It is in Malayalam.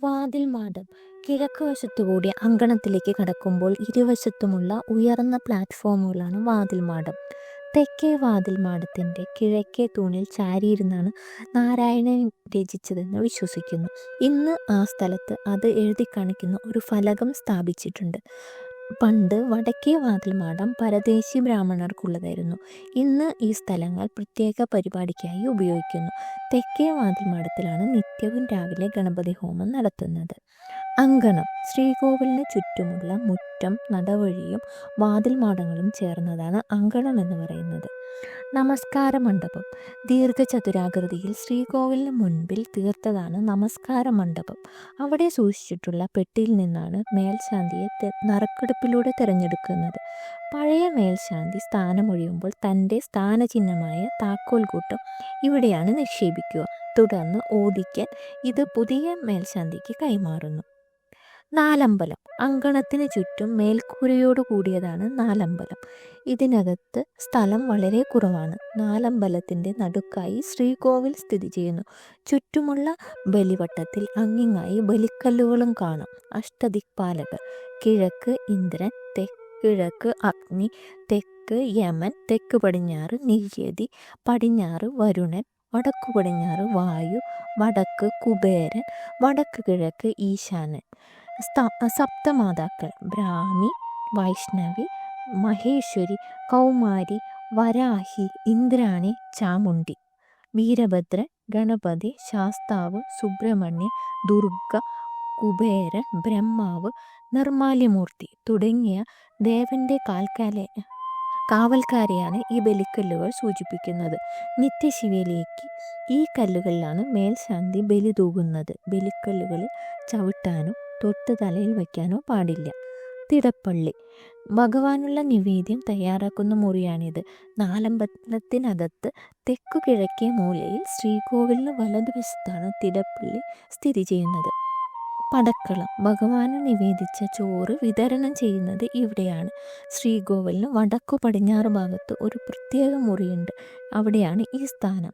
വാതിൽ മാടം കിഴക്ക് വശത്തുകൂടി അങ്കണത്തിലേക്ക് കടക്കുമ്പോൾ ഇരുവശത്തുമുള്ള ഉയർന്ന പ്ലാറ്റ്ഫോമുകളാണ് വാതിൽ മാടം. തെക്കേ വാതിൽ മാടത്തിൻ്റെ കിഴക്കേ തൂണിൽ ചാരിയിരുന്നാണ് നാരായണൻ രചിച്ചതെന്ന് വിശ്വസിക്കുന്നു. ഇന്ന് ആ സ്ഥലത്ത് അത് എഴുതി കാണിക്കുന്ന ഒരു ഫലകം സ്ഥാപിച്ചിട്ടുണ്ട്. പണ്ട് വടക്കേ വാതിൽ മാടം പരദേശി ബ്രാഹ്മണർക്കുള്ളതായിരുന്നു. ഇന്ന് ഈ സ്ഥലങ്ങൾ പ്രത്യേക പരിപാടിക്കായി ഉപയോഗിക്കുന്നു. തെക്കേ വാതിൽ മാടത്തിലാണ് നിത്യവും രാവിലെ ഗണപതി ഹോമം നടത്തുന്നത്. അങ്കണം ശ്രീകോവിലിന് ചുറ്റുമുള്ള മുറ്റം, നടവഴിയും വാതിൽ മാടങ്ങളും ചേർന്നതാണ് അങ്കണം എന്ന് പറയുന്നത്. നമസ്കാര മണ്ഡപം ദീർഘചതുരാകൃതിയിൽ ശ്രീകോവിലിന് മുൻപിൽ തീർത്തതാണ് നമസ്കാര മണ്ഡപം. അവിടെ സൂക്ഷിച്ചിട്ടുള്ള പെട്ടിയിൽ നിന്നാണ് മേൽശാന്തിയെ നറുക്കെടുപ്പിലൂടെ തിരഞ്ഞെടുക്കുന്നത്. പഴയ മേൽശാന്തി സ്ഥാനമൊഴിയുമ്പോൾ തൻ്റെ സ്ഥാനചിഹ്നമായ താക്കോൽ കൂട്ടം ഇവിടെയാണ് നിക്ഷേപിക്കുക. തുടർന്ന് ഓദിക്കാൻ ഇത് പുതിയ മേൽശാന്തിക്ക് കൈമാറുന്നു. നാലമ്പലം അങ്കണത്തിന് ചുറ്റും മേൽക്കൂരയോട് കൂടിയതാണ് നാലമ്പലം. ഇതിനകത്ത് സ്ഥലം വളരെ കുറവാണ്. നാലമ്പലത്തിൻ്റെ നടുക്കായി ശ്രീകോവിൽ സ്ഥിതി ചെയ്യുന്നു. ചുറ്റുമുള്ള ബലിവട്ടത്തിൽ അങ്ങിങ്ങായി ബലിക്കല്ലുകളും കാണാം. അഷ്ടദിക്പാലകർ: കിഴക്ക് ഇന്ദ്രൻ, കിഴക്ക് അഗ്നി, തെക്ക് യമൻ, തെക്ക് പടിഞ്ഞാറ് നിര്യതി, പടിഞ്ഞാറ് വരുണൻ, വടക്കു പടിഞ്ഞാറ് വായു, വടക്ക് കുബേരൻ, വടക്ക് കിഴക്ക് ഈശാനൻ. സപ്തമാതാക്കൾ: ബ്രാഹ്മി, വൈഷ്ണവി, മഹേശ്വരി, കൗമാരി, വരാഹി, ഇന്ദ്രാണി, ചാമുണ്ഡി. വീരഭദ്രൻ, ഗണപതി, ശാസ്താവ്, സുബ്രഹ്മണ്യൻ, ദുർഗ, കുബേരൻ, ബ്രഹ്മാവ്, നിർമാല്യമൂർത്തി തുടങ്ങിയ ദേവന്റെ കാവൽക്കാരെയാണ് ഈ ബലിക്കല്ലുകൾ സൂചിപ്പിക്കുന്നത്. നിത്യശിവയിലേക്ക് ഈ കല്ലുകളിലാണ് മേൽശാന്തി ബലി തൂകുന്നത്. ബലിക്കല്ലുകളിൽ ചവിട്ടാനോ തൊട്ട് തലയിൽ വയ്ക്കാനോ പാടില്ല. തിടപ്പള്ളി ഭഗവാനുള്ള നിവേദ്യം തയ്യാറാക്കുന്ന മുറിയാണിത്. നാലമ്പലത്തിനകത്ത് തെക്കു കിഴക്കേ മൂലയിൽ ശ്രീകോവിലിന് വലതുവശത്താണ് തിടപ്പള്ളി സ്ഥിതി ചെയ്യുന്നത്. പടക്കളം ഭഗവാന് നിവേദിച്ച ചോറ് വിതരണം ചെയ്യുന്നത് ഇവിടെയാണ്. ശ്രീകോവിലിന് വടക്കു പടിഞ്ഞാറ് ഭാഗത്ത് ഒരു പ്രത്യേക മുറിയുണ്ട്. അവിടെയാണ് ഈ സ്ഥാനം.